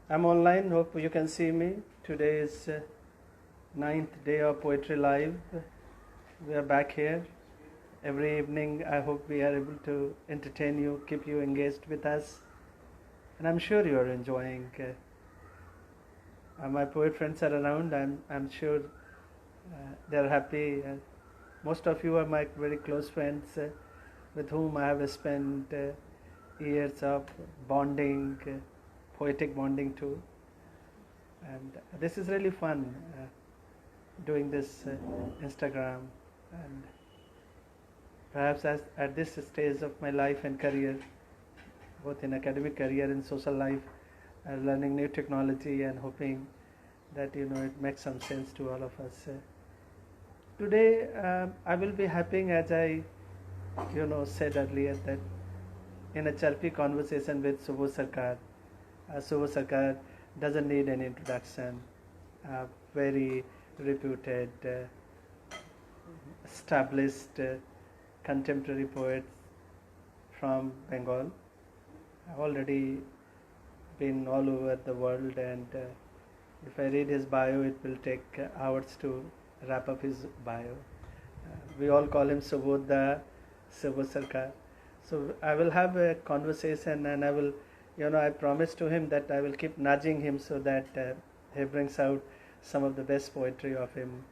I'm online, hope you can see me. Today is 9th day of Poetry Live. We are back here every evening. I hope we are able to entertain you, keep you engaged with us. And I'm sure you are enjoying. My poet friends are around. I'm sure they're happy. Most of you are my very close friends with whom I have spent years of bonding, poetic bonding too. And this is really fun doing this Instagram. And perhaps at this stage of my life and career, both in academic career and social life, learning new technology and hoping that it makes some sense to all of us. Today I will be having, as I said earlier, that in a chirpy conversation with Subodh Sarkar. Subodh Sarkar doesn't need any introduction. Very reputed, established contemporary poets from Bengal. I've already been all over the world, and if I read his bio, it will take hours to wrap up his bio. We all call him Subodh'da, Subodh Sarkar. So I will have a conversation, and I will, I promised to him that I will keep nudging him so that he brings out some of the best poetry of him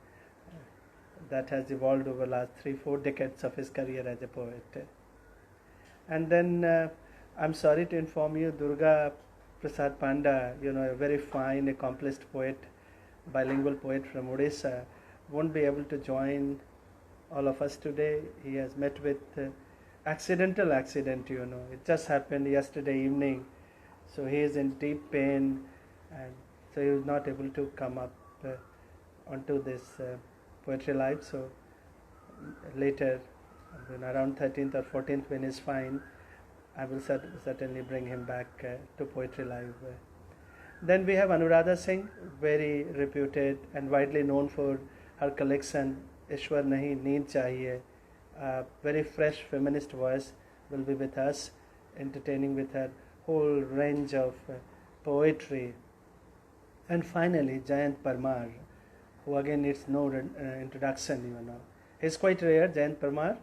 that has evolved over the last 3-4 decades of his career as a poet. And then I'm sorry to inform you, Durga Prasad Panda, a very fine, accomplished poet, bilingual poet from Odisha, won't be able to join all of us today. He has met with accident, it just happened yesterday evening. So he is in deep pain, and so he was not able to come up onto this Poetry Live. So later, around 13th or 14th, when he's fine, I will certainly bring him back to Poetry Live. Then we have Anuradha Singh, very reputed and widely known for her collection Ishwar Nahi Neend Chahiye. Very fresh feminist voice will be with us, entertaining with her whole range of poetry. And finally, Jayant Parmar, who again needs no introduction. He's quite rare, Jayant Parmar.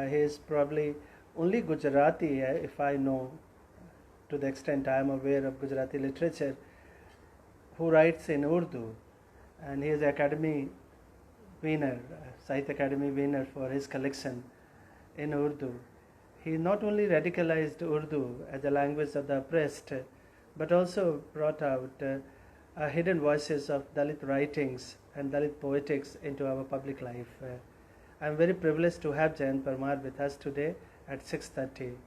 He is probably only Gujarati, if I know, to the extent I am aware of Gujarati literature, who writes in Urdu, and he is Academy winner, Sahitya Akademi winner for his collection in Urdu. He not only radicalized Urdu as a language of the oppressed, but also brought out hidden voices of Dalit writings and Dalit poetics into our public life. I am very privileged to have Jayant Parmar with us today at 6:30.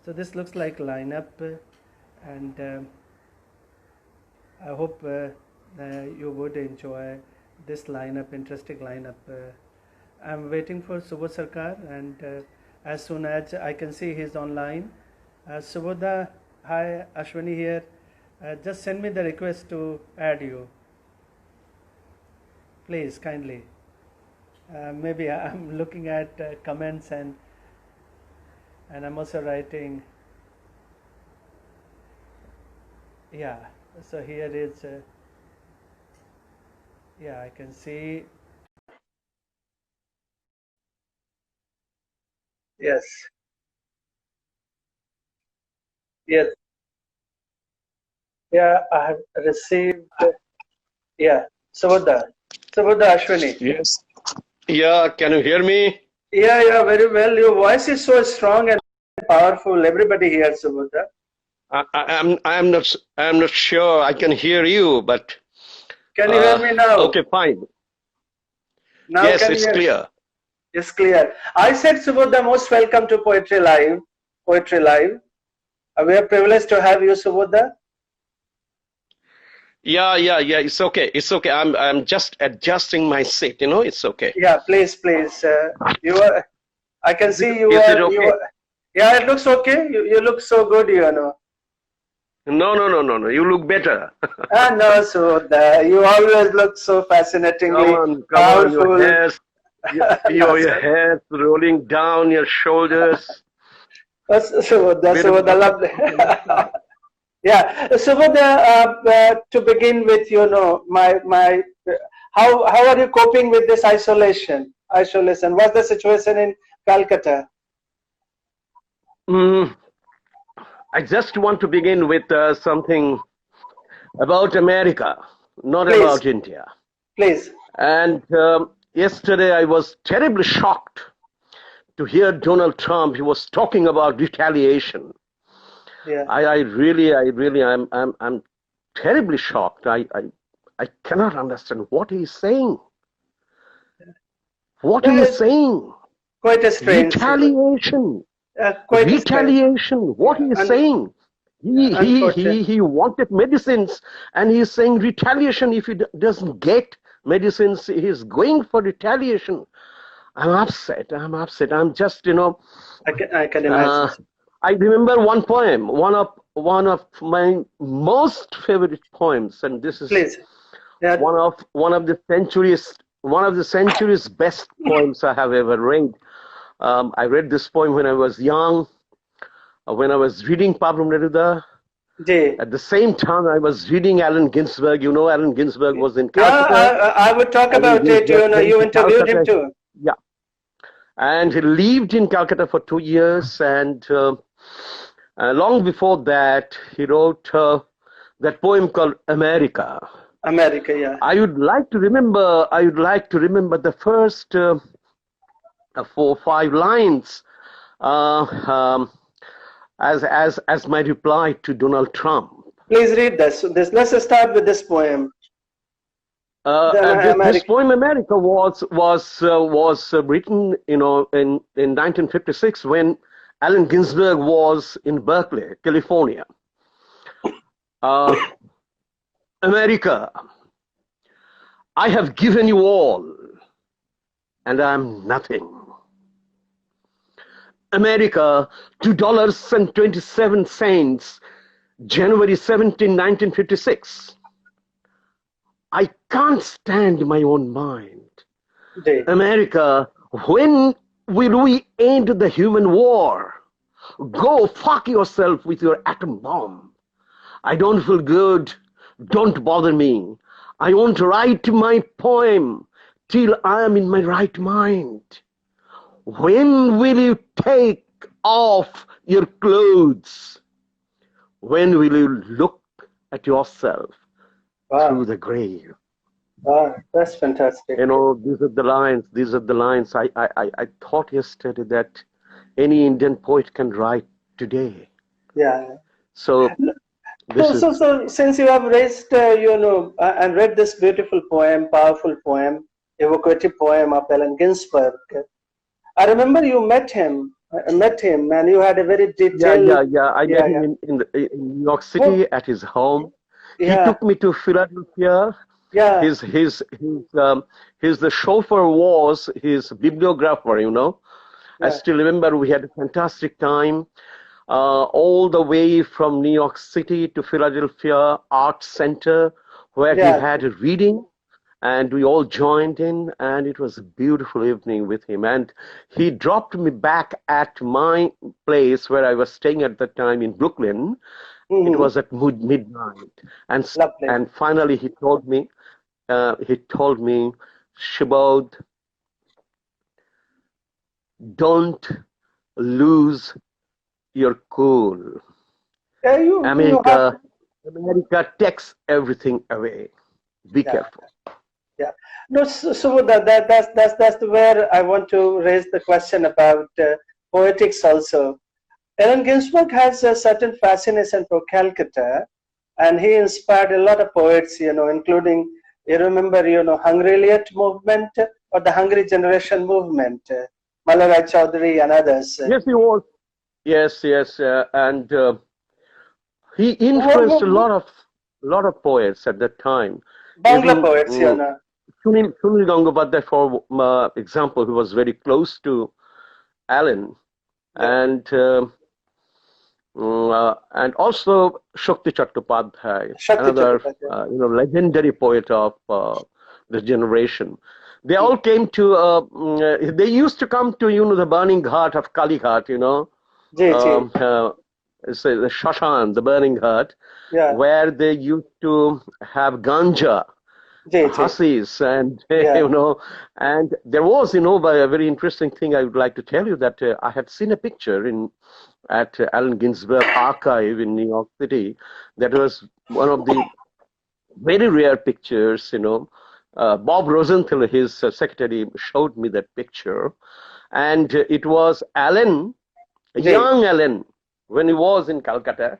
So this looks like lineup, and I hope you would enjoy this lineup, interesting lineup. I'm waiting for Subodh Sarkar, and as soon as I can see he's online. Subodh'da, hi, Ashwani here. Just send me the request to add you. Please, kindly. Maybe I'm looking at comments, and I'm also writing. Yeah, so here is, yeah, I can see. Yes. Yes. Yeah, I have received. Yeah, Subodh'da. Subodh'da, Ashwani. Yes. Yeah, can you hear me? Yeah, very well. Your voice is so strong and powerful. Everybody hears Subodh'da. I'm not sure I can hear you, but Can you hear me now? okay, fine. Now Yes, can it's you hear? clear. It's clear. I said, Subodh'da, most welcome to Poetry Live. Poetry Live. We are privileged to have you, Subodh'da. Yeah, it's okay. It's okay. I'm just adjusting my seat, it's okay. Yeah, please. You are. I can see you Is are. it okay? You are, yeah, it looks okay. You look so good, No. You look better. No, Subodh'da, you always look so fascinatingly Come powerful. on, your hair's rolling down your shoulders. Subodh'da, lovely. Yeah. Subodh, to begin with, how are you coping with this isolation? Isolation. What's the situation in Calcutta? Mm, I just want to begin with something about America, not Please, about India. please. And yesterday I was terribly shocked to hear Donald Trump. He was talking about retaliation. Yeah. I'm terribly shocked. I cannot understand what he's saying. What he Yeah, is it's saying. quite a strange, Subodh. Retaliation. Quite a strange. Retaliation. What Yeah. he is saying. Unfortunate. He wanted medicines, and he's saying retaliation. If he doesn't get medicines, he's going for retaliation. I'm upset. I'm upset. I'm just, I can imagine. uh, I remember one poem, one of my most favorite poems, and this is Please. Yeah. one of the century's best poems I have ever read. I read this poem when I was young, when I was reading Pablo Neruda. Jay. At the same time, I was reading Allen Ginsberg. You know, Allen Ginsberg was in Yeah, Calcutta. I would talk Allen about it. Ginsberg came You to interviewed him Calcutta. too. Yeah. And he lived in Calcutta for 2 years. And long before that, he wrote that poem called America. America, yeah. I would like to remember the first 4 or 5 lines as my reply to Donald Trump. Please read this. Let's start with this poem. This poem America was written, in 1956 when Allen Ginsberg was in Berkeley, California. America, I have given you all, and I am nothing. America, $2.27, January 17, 1956. I can't stand my own mind. America, when will we end the human war? Go fuck yourself with your atom bomb. I don't feel good. Don't bother me. I won't write my poem till I am in my right mind. When will you take off your clothes? When will you look at yourself through the grave? Wow, that's fantastic. These are the lines. I thought yesterday that any Indian poet can write today. Yeah. So since you have raised, and read this beautiful poem, powerful poem, evocative poem of Allen Ginsberg, I remember you met him, and you had a very detailed. Yeah. I met him in New York City at his home. He took me to Philadelphia. Yeah. His the chauffeur was his bibliographer. Yeah. I still remember we had a fantastic time. All the way from New York City to Philadelphia Art Center, where he had a reading, and we all joined in, and it was a beautiful evening with him. And he dropped me back at my place where I was staying at the time in Brooklyn. It was at midnight, and finally he told me, Subodh, don't lose your cool. America takes everything away. Be careful. Yeah. No, so that's where I want to raise the question about poetics also. Allen Ginsberg has a certain fascination for Calcutta, and he inspired a lot of poets, including, Hungry Eliot movement or the Hungry Generation movement, Malarai Chowdhury and others. Yes, he was. Yes, and he influenced a lot of poets at that time. Bangla poets, Sunil Gangopadhyay, for example, who was very close to Allen, and also Shakti Chattopadhyay, another legendary poet of the generation. They all came to. They used to come to the burning ghat of Kalighat, say the Shashan, the burning hut, Yeah. where they used to have ganja, hassis, and and there was, by a very interesting thing I would like to tell you that I had seen a picture at Allen Ginsberg Archive in New York City. That was one of the very rare pictures, Bob Rosenthal, his secretary, showed me that picture. And it was Allen, young Allen, when he was in Calcutta.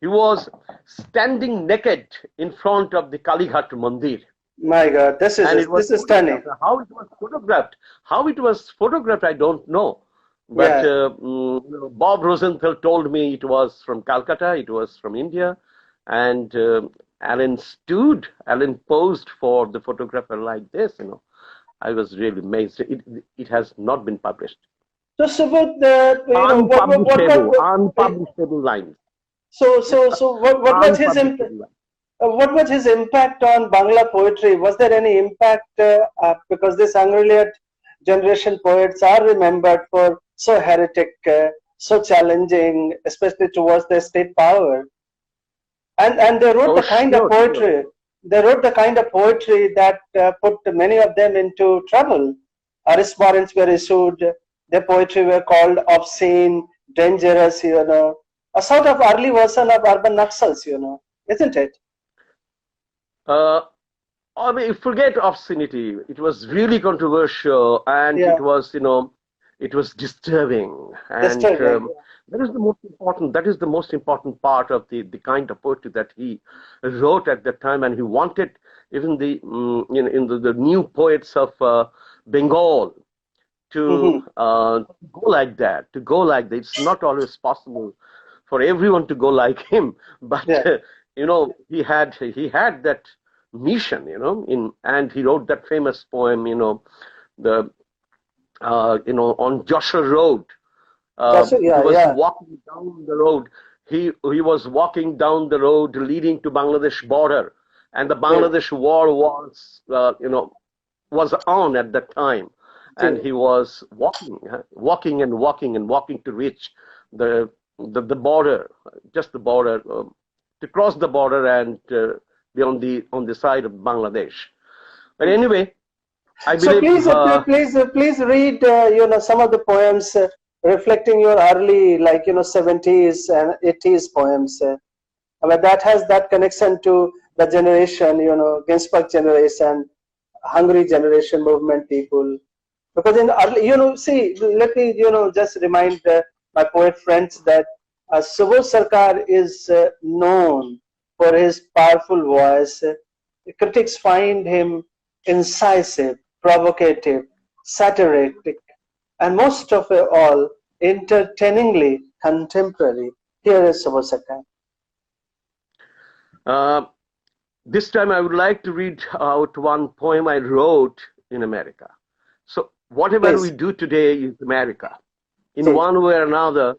He was standing naked in front of the Kalighat Mandir. My God, this is stunning. How it was photographed, I don't know. But Bob Rosenthal told me it was from Calcutta, it was from India, and Allen posed for the photographer like this. I was really amazed. It has not been published. So Subodh, unpublishable lines. So what was his impact? What was his impact on Bangla poetry? Was there any impact? Because this Angoliyat generation poets are remembered for so heretic, so challenging, especially towards the state power. And they wrote the kind of poetry. They wrote the kind of poetry that put many of them into trouble. Arrest warrants were issued. Their poetry were called obscene, dangerous. A sort of early version of urban Naxals. Isn't it? I mean, forget obscenity. It was really controversial, and it was, it was disturbing. And that is the most important. That is the most important part of the kind of poetry that he wrote at that time, and he wanted even the the new poets of Bengal to go like that. To go like that. It's not always possible for everyone to go like him, but he had that mission, and he wrote that famous poem, on Joshua Road. He was walking down the road. He was walking down the road leading to Bangladesh border, and the Bangladesh war was on at that time, and he was walking to reach the border, just the border, to cross the border and be on the side of Bangladesh. But anyway, I believe. So please read some of the poems reflecting your early 70s and 80s poems. I mean, that has that connection to the generation, Ginsberg generation, hungry generation movement people. Because in early, let me just remind my poet friends that Subodh Sarkar is known for his powerful voice. Critics find him incisive, provocative, satiric, and most of all, entertainingly contemporary. Here is Subodh Sarkar. This time I would like to read out one poem I wrote in America. So whatever we do today is America. In one way or another,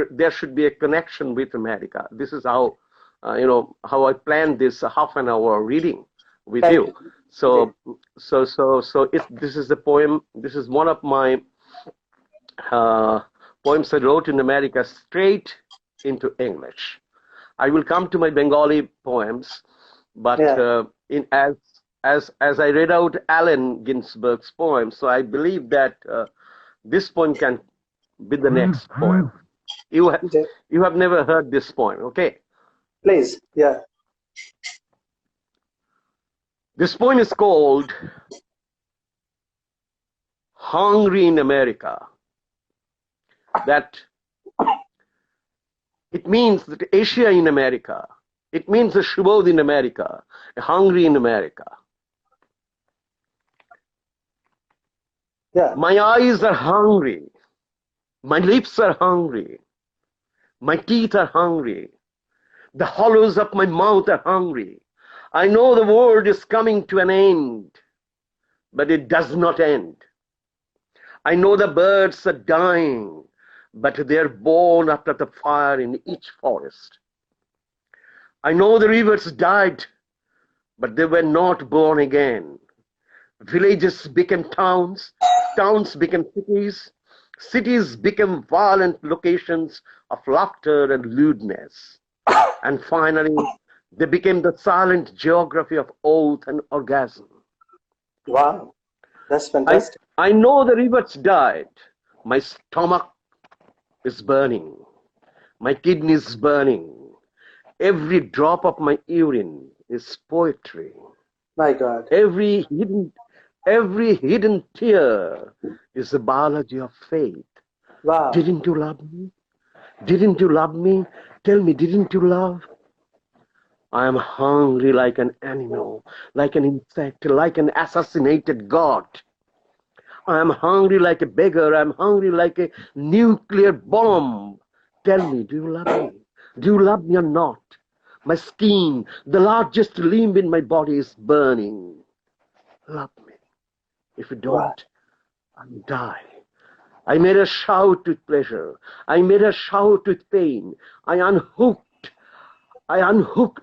there should be a connection with America. This is how, how I planned this half an hour reading with you. So this is the poem. This is one of my poems I wrote in America straight into English. I will come to my Bengali poems, but as I read out Allen Ginsberg's poem, so I believe that this poem can be the next poem. You have never heard this poem, okay? Please, This poem is called Hungry in America. That it means that Asia in America. It means the Subodh in America, hungry in America. My eyes are hungry. My lips are hungry. My teeth are hungry. The hollows of my mouth are hungry. I know the world is coming to an end, but it does not end. I know the birds are dying, but they are born after the fire in each forest. I know the rivers died, but they were not born again. Villages became towns, towns became cities, Cities became violent locations of laughter and lewdness. And finally, they became the silent geography of oath and orgasm. Wow, that's fantastic. I know the rivers died. My stomach is burning. My kidney is burning. Every drop of my urine is poetry. My God. Every hidden tear is the biology of faith. Wow. Didn't you love me? Didn't you love me? Tell me, didn't you love? I am hungry like an animal, like an insect, like an assassinated god. I am hungry like a beggar. I am hungry like a nuclear bomb. Tell me, do you love me? Do you love me or not? My skin, the largest limb in my body, is burning. Love me. If you don't, I'll die. I made her shout with pleasure. I made her shout with pain. I unhooked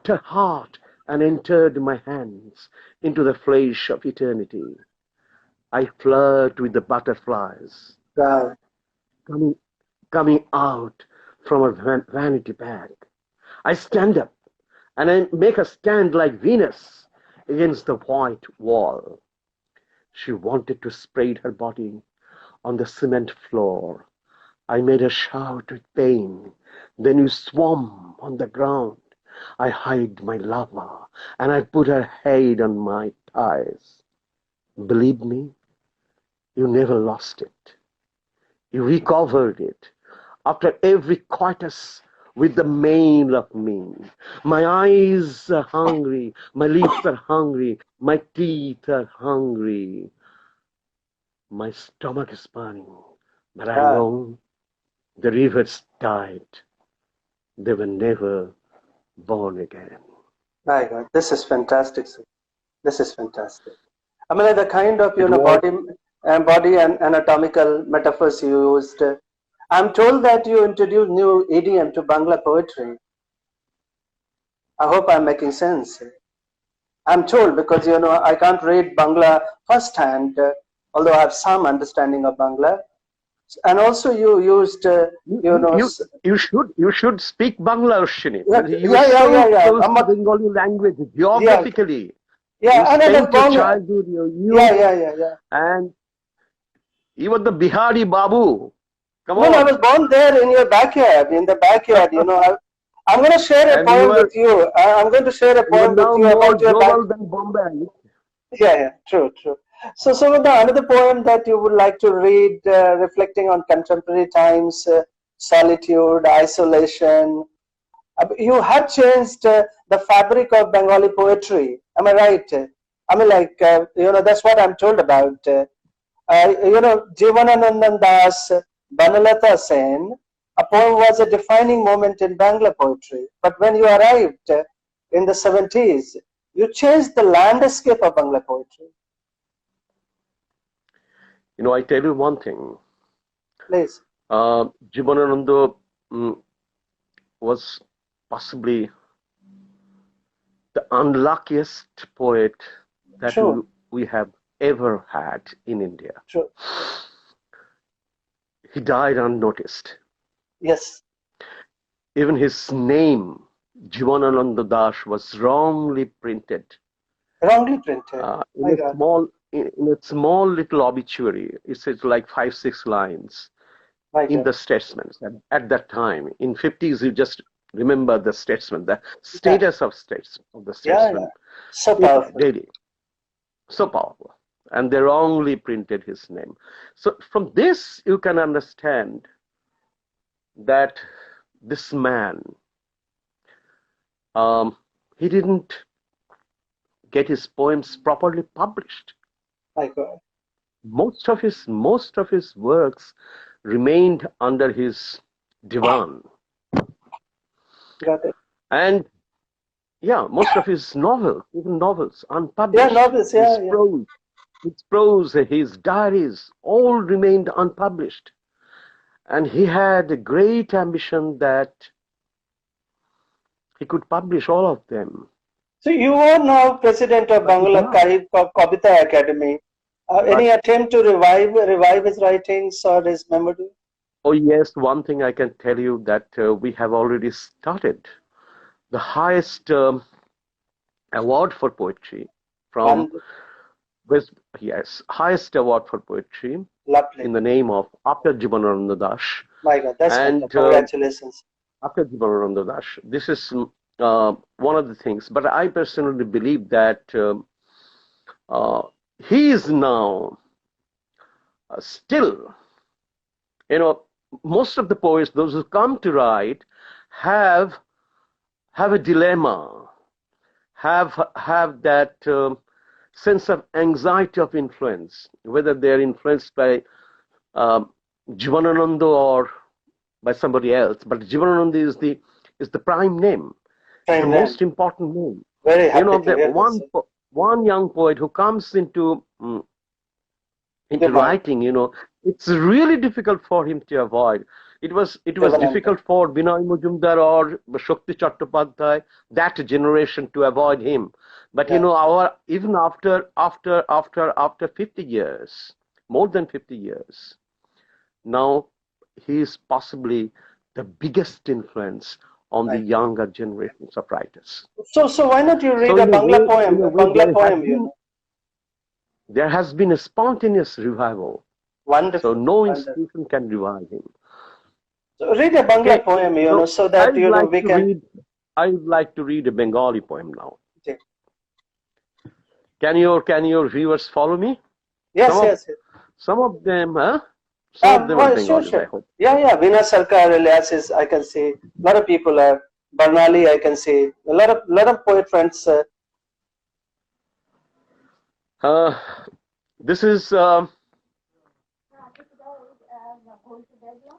her heart and entered my hands into the flesh of eternity. I flirt with the butterflies coming out from a vanity bag. I stand up and I make her stand like Venus against the white wall. She wanted to spread her body on the cement floor. I made her shout with pain. Then you swam on the ground. I hid my lover and I put her head on my thighs. Believe me, you never lost it. You recovered it after every coitus with the male of me. My eyes are hungry, my lips are hungry, my teeth are hungry. My stomach is burning, but I know the rivers died. They were never born again. My God, this is fantastic, sir. This is fantastic. I mean, like the kind of body and anatomical metaphors you used. I'm told that you introduced new idiom to Bangla poetry. I hope I'm making sense. I'm told because I can't read Bangla firsthand, although I have some understanding of Bangla. And also you used, You should speak Bangla, Ashwani. Yeah. Close to Bengali language geographically. Yeah, you spent your childhood, your youth, and you were the Bihari Babu. Come on. I was born there in your backyard, in the backyard. I'm going to share a poem with you. I'm going to share a poem with you about your global than Bombay. Yeah, true. So another poem that you would like to read, reflecting on contemporary times, solitude, isolation. You have changed the fabric of Bengali poetry. Am I right? I mean, like, that's what I'm told about. Jivananandan Das, Banalata Sen, a poem was a defining moment in Bangla poetry. But when you arrived in the 70s, you changed the landscape of Bangla poetry. I tell you one thing. Please. Jivanananda was possibly the unluckiest poet that we have ever had in India. True. He died unnoticed. Yes. Even his name, Jivanananda Das, was wrongly printed. Wrongly printed. In a small little obituary. It says like 5-6 lines in the Statesman. At that time, in 50s, you just remember the Statesman, the status of the Statesman. Yeah. So powerful. Really. So powerful. And they wrongly printed his name. So from this, you can understand that this man, he didn't get his poems properly published. My God. Most of his works remained under his divan. Got it. And most of his novels, unpublished. Yeah, novels, His prose, his diaries, all remained unpublished. And he had a great ambition that he could publish all of them. So you are now president of Bangla Kobita Academy. Any attempt to revive his writings or his memory? Oh yes, one thing I can tell you that we have already started. The highest award for poetry from West, yes, highest award for poetry Lovely. in the name of after Jibanananda Das. My God, that's and wonderful. Congratulations. After Jibanananda Das, this is one of the things. But I personally believe that he is now still, most of the poets, those who come to write, have a dilemma, have that sense of anxiety of influence, whether they're influenced by Jivanananda or by somebody else. But Jivanananda is the prime name, the most important name. Very happy to hear one young poet who comes into writing, it's really difficult for him to avoid. It was difficult for Binay Mujumdar or Shakti Chattopadhyay, that generation, to avoid him. But even after 50 years, more than 50 years, now he is possibly the biggest influence on the younger generations of writers. So why not you read a Bangla poem? There has been a spontaneous revival. Wonderful. So no institution can revive him. So read a Bangla poem, so that we can. I would like to read a Bengali poem now. Okay. Can your viewers follow me? Yes. Some of them, Some of them are Bengali, I hope. Yeah. Vina Sarkar, aliases, I can see. A lot of people are. Barnali, I can see. A lot of poet friends. This is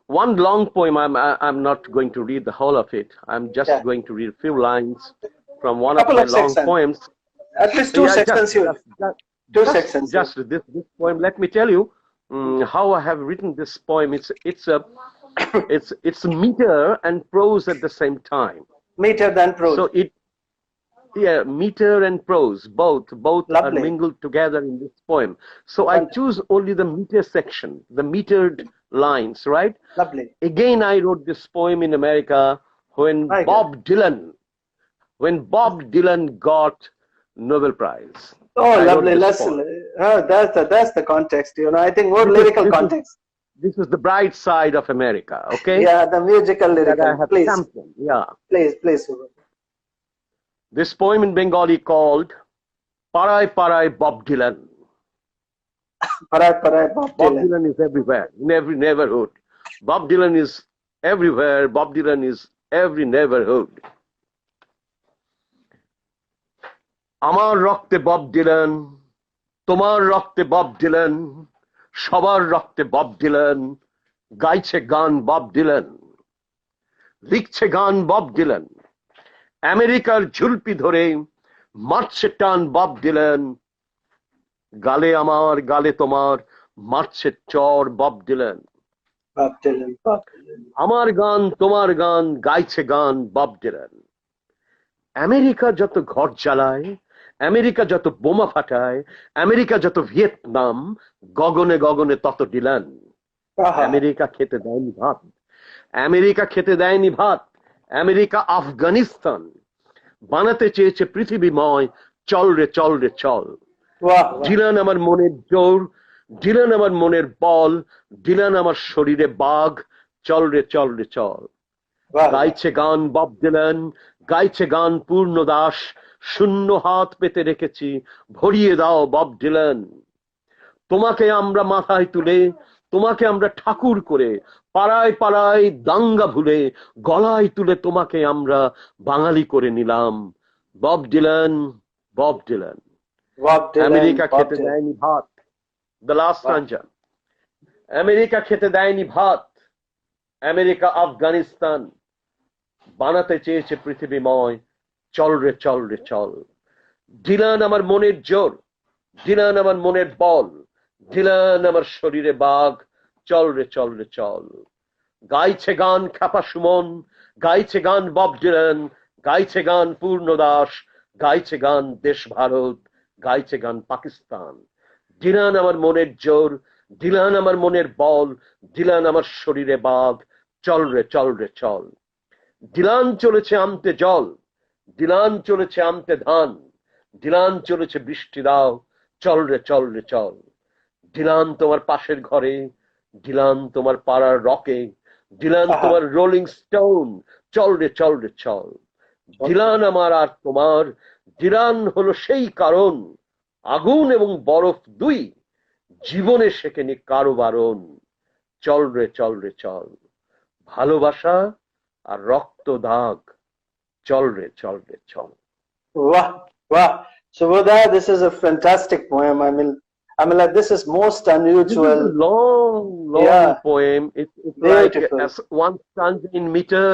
one long poem. I'm not going to read the whole of it. I'm just going to read a few lines from one of my long poems. At least two sections. Two sections. Just this poem. Let me tell you how I have written this poem. It's meter and prose at the same time. Meter than prose. So meter and prose, both are mingled together in this poem. So I choose only the meter section, the metered lines, right? Lovely. Again, I wrote this poem in America when Bob Dylan got Nobel Prize. Oh, lovely. That's the context. I think more lyrical context. This is the bright side of America, okay? Yeah, the musical lyrical. Please. Yeah. Please. This poem in Bengali called Parai Parai Bob Dylan. Parai Parai Bob Dylan. Bob Dylan is everywhere, in every neighborhood. Bob Dylan is everywhere. Bob Dylan is every neighborhood. Amar rokte Bob Dylan, tomar rokte Bob Dylan, সবার রক্তে Bob Dylan, গাইছে গান Bob Dylan, লিখছে গান Bob Dylan, আমেরিকার ঝুলপি ধরে মারছে টান বব ডিলান, গালে আমার গালে তোমার মারছে চর বব ডিলান, আমার গান তোমার গান গাইছে গান বব ডিলান। আমেরিকা যত ঘর জ্বালায়, আমেরিকা যত বোমা ফাটায়, আমেরিকা যত ভিয়েতনাম, গগনে গগনে তত ডিলান। আমেরিকা খেতে দেয়নি ভাত, আমেরিকা খেতে দেয়নি ভাত, আমেরিকা আফগানিস্তান বানাতে চেয়েছে পৃথিবীময়, চল রে চল রে চল। ডিলান আমার মনের জোর, ডিলান আমার মনের বল, ডিলান আমার শরীরে বাঘ, চল রে চল রে চল। গাইছে গান বব ডিলান, গাইছে গান পূর্ণ দাস, শূন্য হাত পেতে রেখেছি, ভরিয়ে দাও বব ডিলান। তোমাকে আমরা মাথায় তুলে, তোমাকে আমরা ঠাকুর করে, পাড়ায় পাড়ায় দাঙ্গা ভুলে, গলায় তুলে তোমাকে আমরা বাঙালি করে নিলাম। Bob Dylan, Bob Dylan. America খেতে দেয়নি ভাত। The last stanza. আমেরিকা খেতে দেয়নি ভাত, আমেরিকা আফগানিস্তান বানাতে চেয়েছে পৃথিবীময়, চল রে চল রে চল। ডিলান আমার মনের জোর, ডিলান আমার মনের বল, ডিলান আমার শরীরে বাঘ, চল রে চল রে চল। গাইছে গান খ্যাপা সুমন, গাইছে গান বব ডিলান, গাইছে গান পূর্ণ দাস, গাইছে গান দেশ ভারত, গাইছে গান পাকিস্তান। দিলান আমার মনের জোর, দিলান আমার মনের বল, দিলান আমার শরীরে বাঘ, চল রে চল রে চল। দিলান চলেছে আনতে জল, দিলান চলেছে আনতে ধান, দিলান চলেছে বৃষ্টি দাও, চল রে চল রে চল। দিলান তোমার পাশের ঘরে, দিলান তোমার পাড়ার রকে, দিলান তোমার রোলিং স্টোন, চল রে চল রে চল। দিলান আমার আর তোমার, দিলান হলো সেই কারণ, আগুন এবং বরফ দুই, জীবনে শেখেনি কারো বারণ, চল রে চল রে চল। ভালোবাসা আর রক্ত দাগ, চল রে চল রে চল। Wow, wow. Subodha, this is a fantastic poem. Like, this is most unusual. This is a long, long poem. It's like one stanza in meter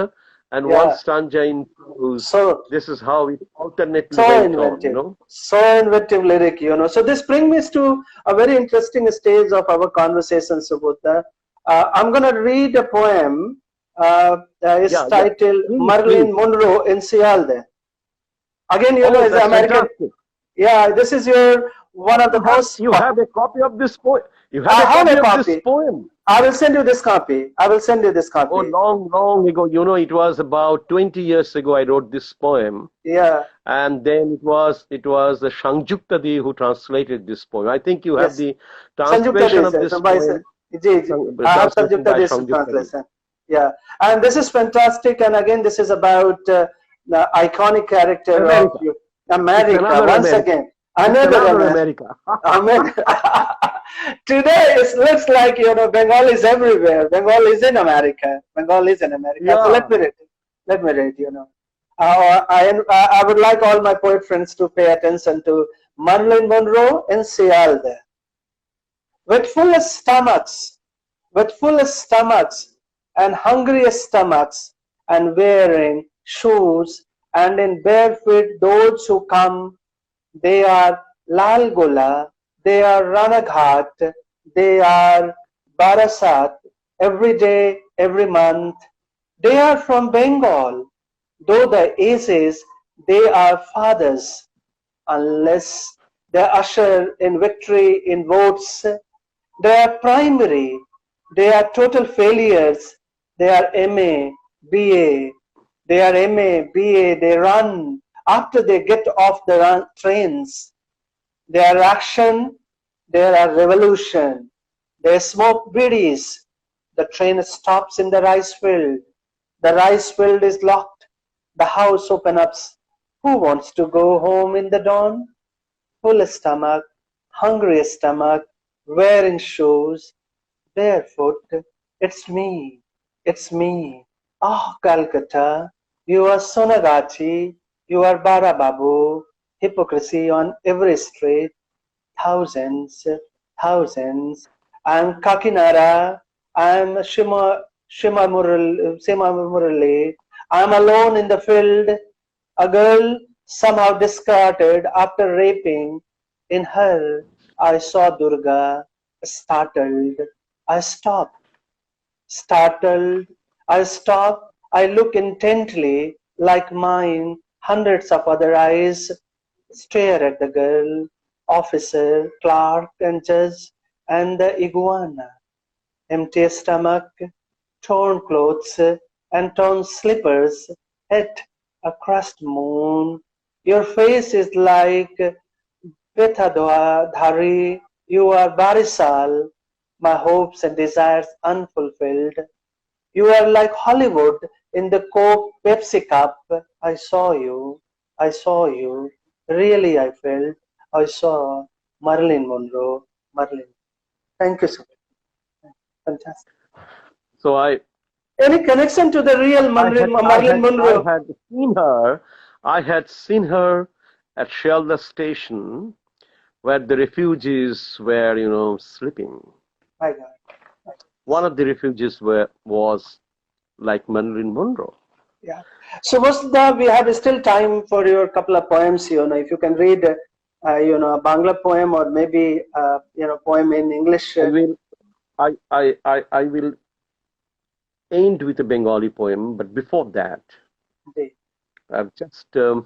and one stanza in prose. So this is how it alternately went on, you know. So inventive lyric, you know. So this brings me to a very interesting stage of our conversation, Subodha. I'm going to read a poem. It's titled Marilyn Monroe in Seattle. Again, you know, is American. Fantastic. Yeah, this is your one of the most. You have a copy of this poem. You have I a have copy a of copy. this poem. I will send you this copy. I will send you this copy. Oh, long, long ago. You know, it was about 20 years ago I wrote this poem. Yeah. And then it was Shangjukta Di who translated this poem. I think you have the translation of this poem. I have Shangjukta Di's translation. Yeah. And this is fantastic. And again, this is about the iconic character of America. Once again. Another America. Today it looks like, you know, Bengal is everywhere. Bengal is in America. Bengal is in America. So let me read, you know. I would like all my poet friends to pay attention to Marilyn Monroe in Seattle. With full stomachs and hungry stomachs, and wearing shoes, and in bare feet those who come, they are Lal Gola, they are Ranaghat, they are Barasat, every day, every month. They are from Bengal, though the aces, they are fathers, unless they usher in victory in votes. They are primary, they are total failures, they are MA, BA, they are MA, BA, they run after they get off the trains. They are action, they are revolution. They smoke biddies. The train stops in the rice field. The rice field is locked. The house opens up. Who wants to go home in the dawn? Full stomach, hungry stomach, wearing shoes, barefoot. It's me. It's me. Oh, Calcutta, you are Sonagachi, you are Barababu, hypocrisy on every street, thousands. I'm Kakinara, I'm Shima Murali, I'm alone in the field, a girl somehow discarded after raping. In her, I saw Durga, startled, I stopped. Startled, I stop, I look intently, like mine, hundreds of other eyes stare at the girl, officer, clerk, and judge, and the iguana. Empty stomach, torn clothes, and torn slippers, head a crushed moon. Your face is like Dhari, you are Barisal, my hopes and desires unfulfilled. You are like Hollywood in the Coke Pepsi cup. I saw you, really I felt, I saw Marilyn Monroe, Marilyn. Thank you so much. Fantastic. So any connection to the real Marilyn Monroe? I had seen her at Shelda Station, where the refugees were, you know, sleeping. My God. One of the refugees was like Marilyn Monroe. Yeah. So, Subodh'da, we have still time for your couple of poems. You know, if you can read, you know, a Bangla poem or maybe, you know, poem in English. I will end with a Bengali poem, but before that, I've just a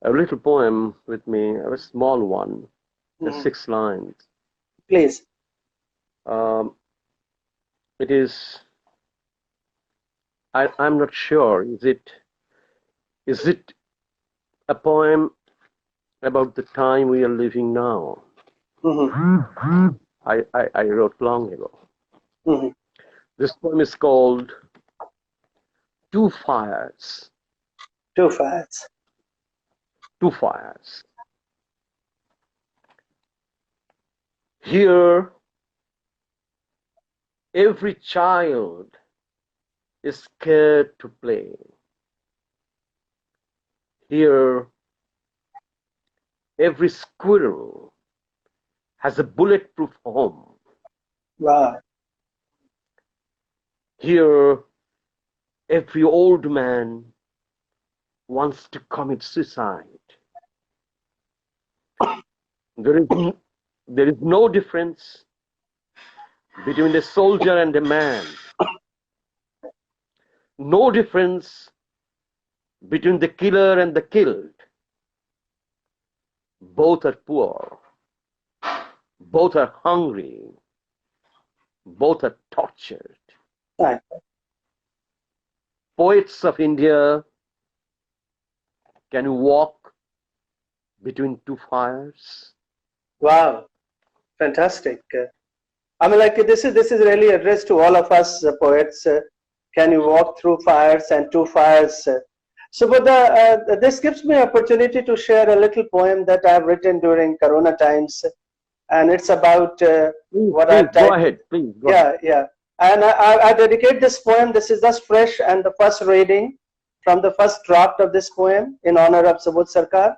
little poem with me, a small one. 6 lines. Please. It is, I'm not sure, is it a poem about the time we are living now? I wrote long ago. This poem is called Two Fires. Two Fires. Two Fires. Here, every child is scared to play. Here, every squirrel has a bulletproof home. Wow. Here, every old man wants to commit suicide. There is no difference between a soldier and a man. No difference between the killer and the killed. Both are poor. Both are hungry. Both are tortured. Right. Poets of India, can you walk between two fires? Wow. Fantastic. I mean, like this is really addressed to all of us poets. Can you walk through fires and two fires? Subodh'da, this gives me opportunity to share a little poem that I have written during Corona times, and it's about what I've Go ahead, please. Go ahead. Yeah. And I dedicate this poem. This is just fresh and the first reading from the first draft of this poem in honor of Subodh Sarkar.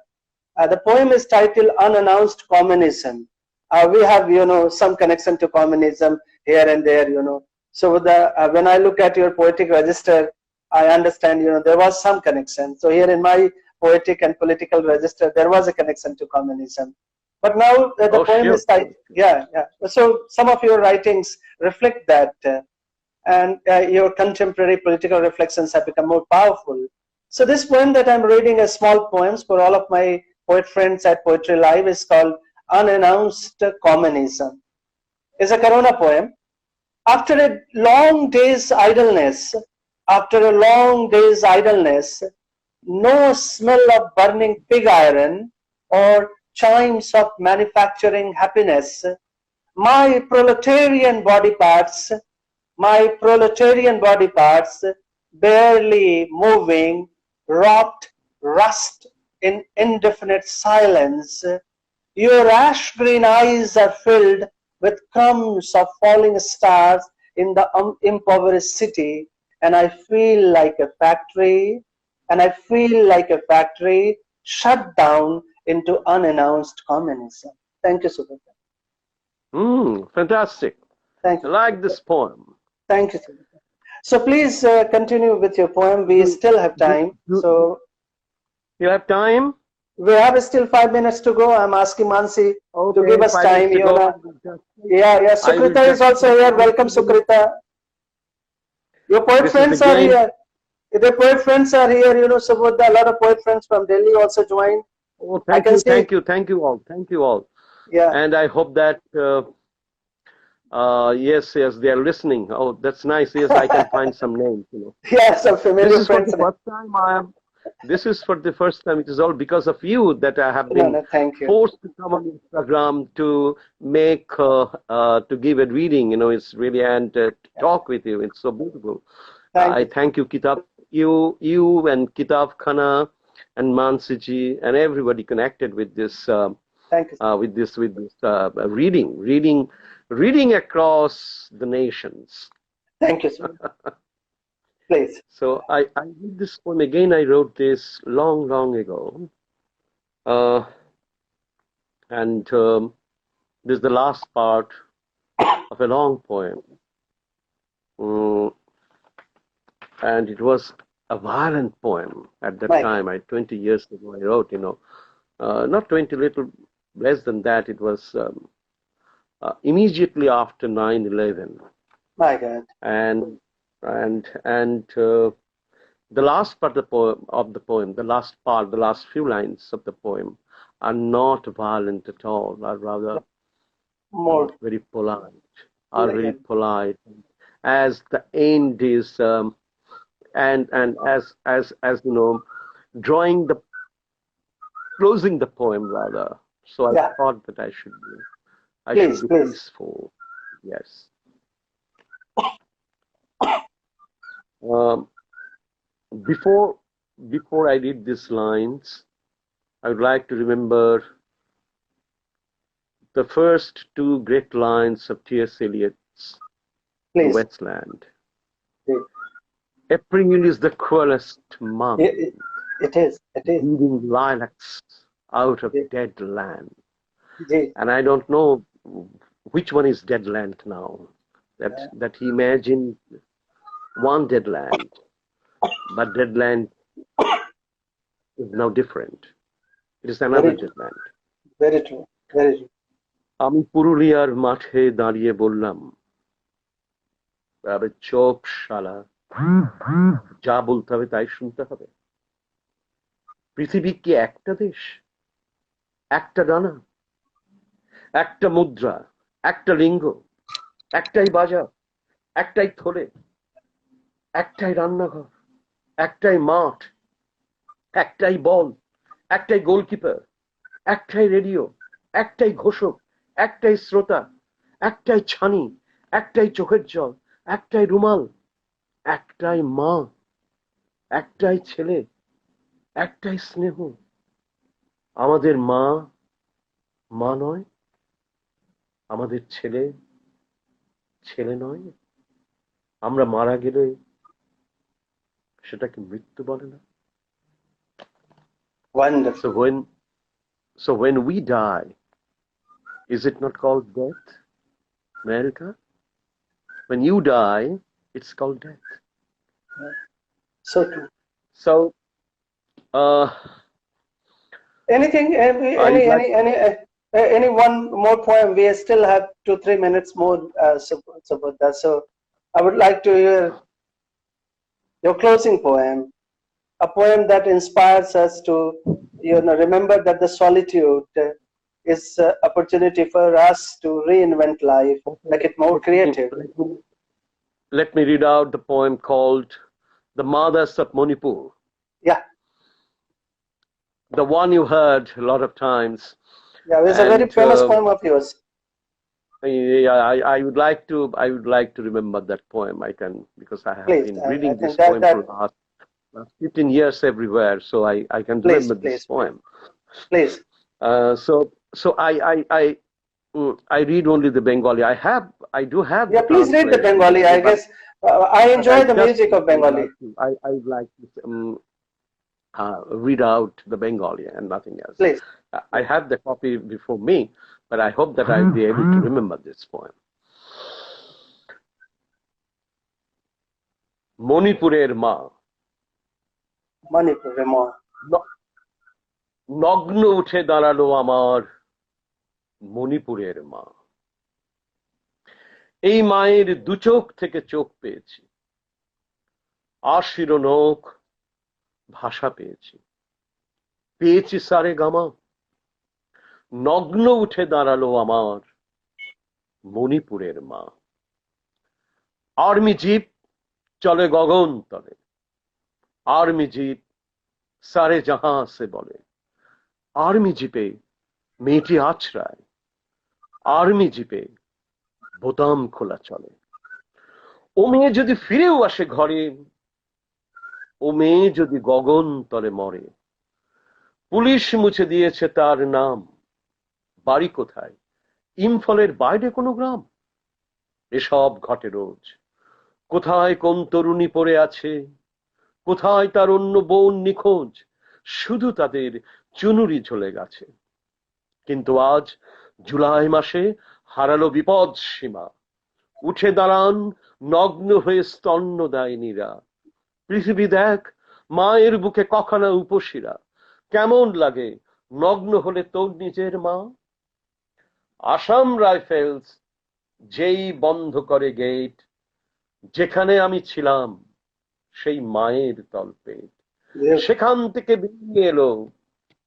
The poem is titled Unannounced Communism. We have, some connection to communism here and there, So when I look at your poetic register, I understand, there was some connection. So here in my poetic and political register, there was a connection to communism. But now the poem is titled, yeah. So some of your writings reflect that, and your contemporary political reflections have become more powerful. So this poem that I'm reading as small poems for all of my poet friends at Poetry Live is called Unannounced Communism. It's a Corona poem. After a long day's idleness, no smell of burning pig iron or chimes of manufacturing happiness, my proletarian body parts, barely moving, rust in indefinite silence. Your ash green eyes are filled with crumbs of falling stars in the impoverished city, and I feel like a factory, shut down into unannounced communism. Thank you, Subodh. Fantastic. Thank you. I like this poem. Thank you, Subodh. So please continue with your poem. We still have time. So you have time? We have still 5 minutes to go. I'm asking Mansi to give us time. Yeah. Sukrita is also here. Welcome, Sukrita. Your poet friends are here. The poet friends are here. Subodh'da, a lot of poet friends from Delhi also joined. Oh, thank you all. Yeah. And I hope that yes, they are listening. Oh, that's nice. Yes, I can find some names. Yeah, some familiar friends. This is for the first time. It is all because of you that I have been forced to come on Instagram to make to give a reading. It's really and talk with you. It's so beautiful. I thank you, Kitab. You and Kitab Khana and Mansiji and everybody connected with this. With this reading across the nations. Thank you, sir. Please. So I read this poem again. I wrote this long ago, and this is the last part of a long poem, and it was a violent poem at that time. 20 years ago, I wrote. Not 20, little less than that. It was immediately after 9/11. My God. And the last part of the poem, the last few lines of the poem, are not violent at all, are rather More very polite, are very elegant. polite. As the end is, and as you know, drawing the closing the poem rather. So I Yeah, thought that I should please, be please. peaceful. Yes. Um, before I read these lines, I would like to remember the first two great lines of T.S. Eliot's The Please. Wasteland. Please. April is the cruelest month, It is. breeding lilacs out of Ji, dead land. ji. And I don't know which one is dead land now. That he imagined one dead land, but dead land is now different. It is another Very dead true. land. Very true. Very true. আমি পুরুলিয়ার মাঠে দাঁড়িয়ে বললাম, আবে চোপ শালা, যা বলতে হবে তাই শুনতে হবে। পৃথিবী কি একটা দেশ, একটা ডানা, একটা মুদ্রা, একটা লিঙ্গ, একটাই বাজার, একটাই থলে, একটাই রান্নাঘর, একটাই মাঠ, একটাই বল, একটাই গোলকিপার, একটাই রেডিও, একটাই ঘোষক, একটাই শ্রোতা, একটাই ছানি, একটাই চোখের জল, একটাই রুমাল, একটাই মা, একটাই ছেলে, একটাই স্নেহ। আমাদের মা মা নয়, আমাদের ছেলে ছেলে নয়। আমরা মারা গেলে সেটাকে মৃত্যু বলে না। Wonderful. So when we die, is it not called death, America? When you die, it's called death. So true. So, any one more poem? We still have 2-3 minutes more, Subodh'da. So I would like to hear your closing poem, a poem that inspires us to, remember that the solitude is an opportunity for us to reinvent life, make it more creative. Let me read out the poem called The Mothers of Manipur. Yeah. The one you heard a lot of times. Yeah, it's a very famous poem of yours. I would like to remember that poem. I can, because I have been reading this poem for the last 15 years everywhere, so I can remember this poem. Please. So I read only the Bengali. I do have. Yeah, please read the Bengali. I guess I enjoy the music of Bengali. I would like to read out the Bengali and nothing else. Please. I have the copy before me, but I hope that I'll be able to remember this poem. Manipurer ma. Manipurer ma. নগ্ন উঠে দাঁড়ালো আমার মণিপুরের মা। এই মায়ের দু চোখ থেকে চোখ পেয়েছি, আশির নখ ভাষা পেয়েছি, পেয়েছি সারে গামা। নগ্ন উঠে দাঁড়ালো আমার মণিপুরের মা। আর্মি জিপ চলে গগন তলে, আর্মি জিপ সারে জাহাঁ সে বলে। আর্মি জিপে মেয়েটি আছড়ায়, আর্মি জিপে বোতাম খোলা চলে। ও মেয়ে যদি ফিরেও আসে ঘরে, ও মেয়ে যদি গগন তলে মরে, পুলিশ মুছে দিয়েছে তার নাম। বাড়ি কোথায়? ইম্ফলের বাইরে কোনো গ্রাম। এসব ঘটে রোজ। কোথায় কোন তরুণী পড়ে আছে, কোথায় তার অন্য বোন নিখোঁজ, শুধু তাদের চুনুরি ঝুলে গেছে। কিন্তু আজ জুলাই মাসে হারালো বিপদ সীমা। উঠে দাঁড়ান নগ্ন হয়ে স্তন্যদায়িনীরা। পৃথিবী দেখ মায়ের বুকে কখানা উপশিরা। কেমন লাগে নগ্ন হলে তোর নিজের মা। আসাম রাইফেলস যেই বন্ধ করে গেট, যেখানে আমি ছিলাম সেই মায়ের তলপেট। সেখান থেকে বেরিয়ে এলো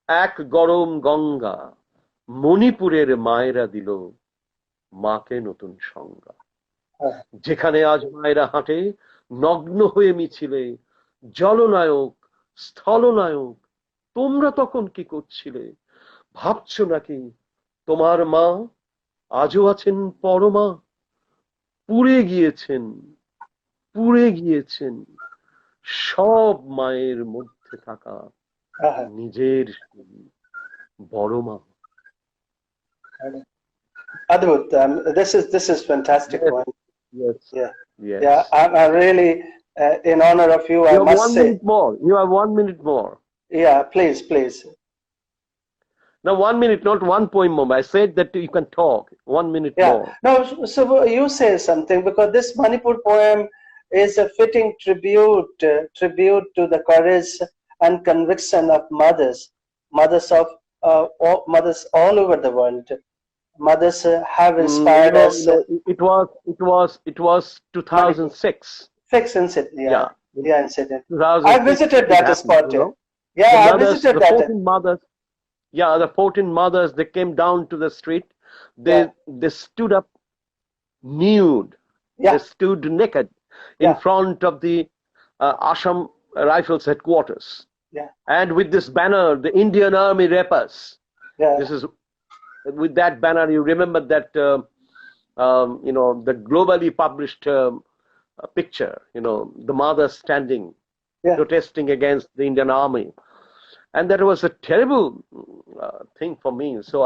এক গরম গঙ্গা মণিপুরের মায়েরা দিল মাকে নতুন সংজ্ঞা। যেখানে আজ মায়েরা হাঁটে নগ্ন হয়ে মিছিলে, জলনায়ক স্থলনায়ক তোমরা তখন কি করছিলে? ভাবছো নাকি তোমার মা আজও আছেন পরমা? পুড়ে গিয়েছেন, পুড়ে গিয়েছেন সব মায়ের মধ্যে থাকা নিজের বড় মা। Adbhut, this is fantastic Yes, one. yes, Yeah, yes. yeah. I'm really in honor of you. I You have must 1 say. minute more. You have 1 minute more. Yeah, please, please. No, 1 minute, not one poem more. I said that you can talk. 1 minute Yeah. more. No, so you say something, because this Manipur poem is a fitting tribute to the courage and conviction of mothers all over the world. Mothers have inspired us. It was 2006. Fix incident, yeah, incident. 2006 I visited it that happened, spot. you know. Yeah, The I mothers, visited the that. 14 mothers, yeah, the 14 mothers, they came down to the street. They stood up nude. Yeah. They stood naked in front of the Assam Rifles headquarters. Yeah. And with this banner, the Indian Army Rappers. Yeah. This is with that banner. You remember that you know, the globally published picture. You know, the mother standing, protesting against the Indian Army, and that was a terrible thing for me. So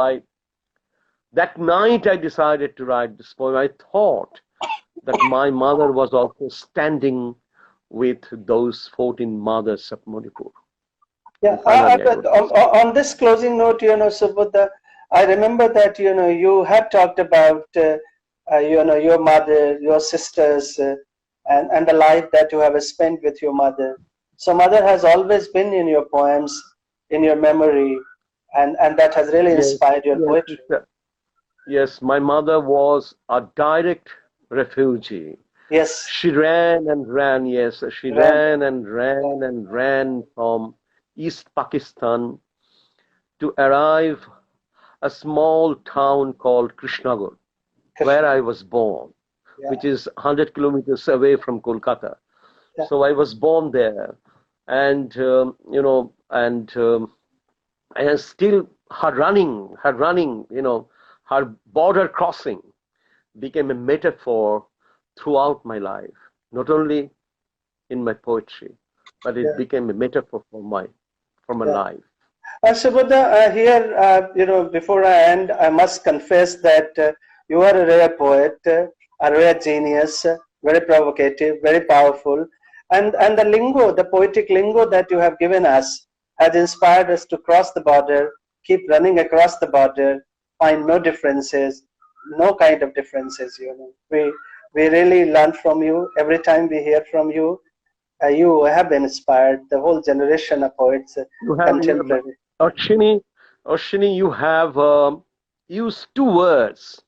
that night I decided to write this poem. I thought that my mother was also standing with those 14 mothers of Manipur. Yeah, on this closing note, you know, Subodh'da, I remember that, you know, you had talked about, you know, your mother, your sisters, and the life that you have spent with your mother. So mother has always been in your poems, in your memory, and that has really inspired your poetry. Yes, my mother was a direct refugee. Yes. She ran and ran, yes. She ran and ran and ran from East Pakistan to arrive a small town called Krishnagar, where I was born, which is 100 kilometers away from Kolkata. So I was born there, and you know, and still her running, you know, her border crossing became a metaphor throughout my life, not only in my poetry, but it became a metaphor for my life. Subodh'da, here, you know, before I end, I must confess that you are a rare poet, a rare genius, very provocative, very powerful, and the lingo, the poetic lingo that you have given us has inspired us to cross the border, keep running across the border, find no differences, no kind of differences, you know. We really learn from you. Every time we hear from you, you have been inspired, the whole generation of poets, contemporary. Ashwani, you have used two words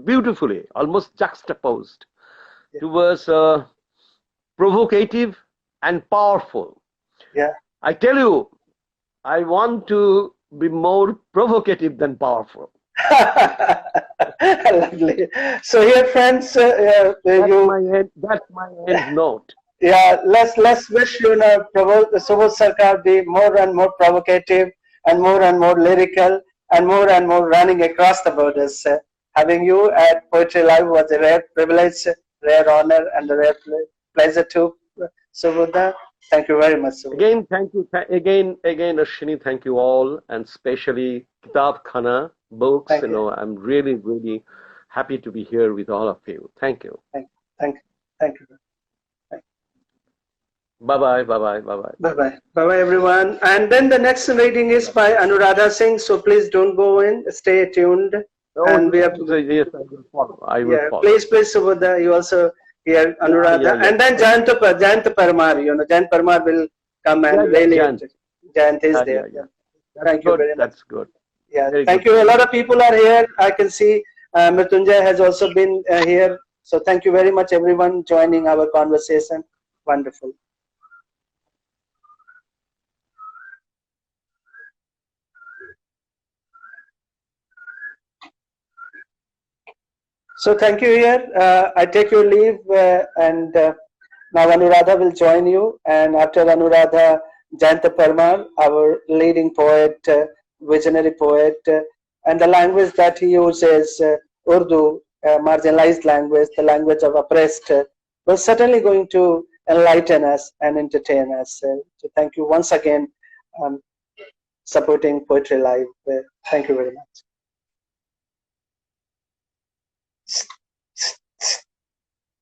beautifully, almost juxtaposed. Two words, provocative and powerful. Yeah. I tell you, I want to be more provocative than powerful. Lovely. So here, friends, that's my end note. Yeah, let's wish, you know, Subodh Sarkar be more and more provocative and more lyrical and more running across the borders. Having you at Poetry Live was a rare privilege, rare honor, and a rare pleasure too. Subodh'da, thank you very much, Subodh. Again, thank you. Again, Ashwani, thank you all, and especially Kitab Khana books. You know, I'm really happy to be here with all of you. Thank you. Thank you. Bye-bye, everyone. And then the next reading is by Anuradha Singh, so please don't go in, stay tuned. And we have yes, I will follow. Follow. Please, Subodh'da, you also hear Anuradha. And then Jayant Parmar, you know, Jayant Parmar will come and really, Jayant is there. Thank you very much. That's good. Yeah, thank you. A lot of people are here. I can see Mrityunjay has also been here. So thank you very much, everyone, joining our conversation. Wonderful. So thank you here. I take your leave and now Anuradha will join you, and after Anuradha, Jayanta Parmar, our leading poet, visionary poet, and the language that he uses, Urdu, marginalized language, the language of oppressed, was certainly going to enlighten us and entertain us. So thank you once again supporting Poetry Live. Thank you very much.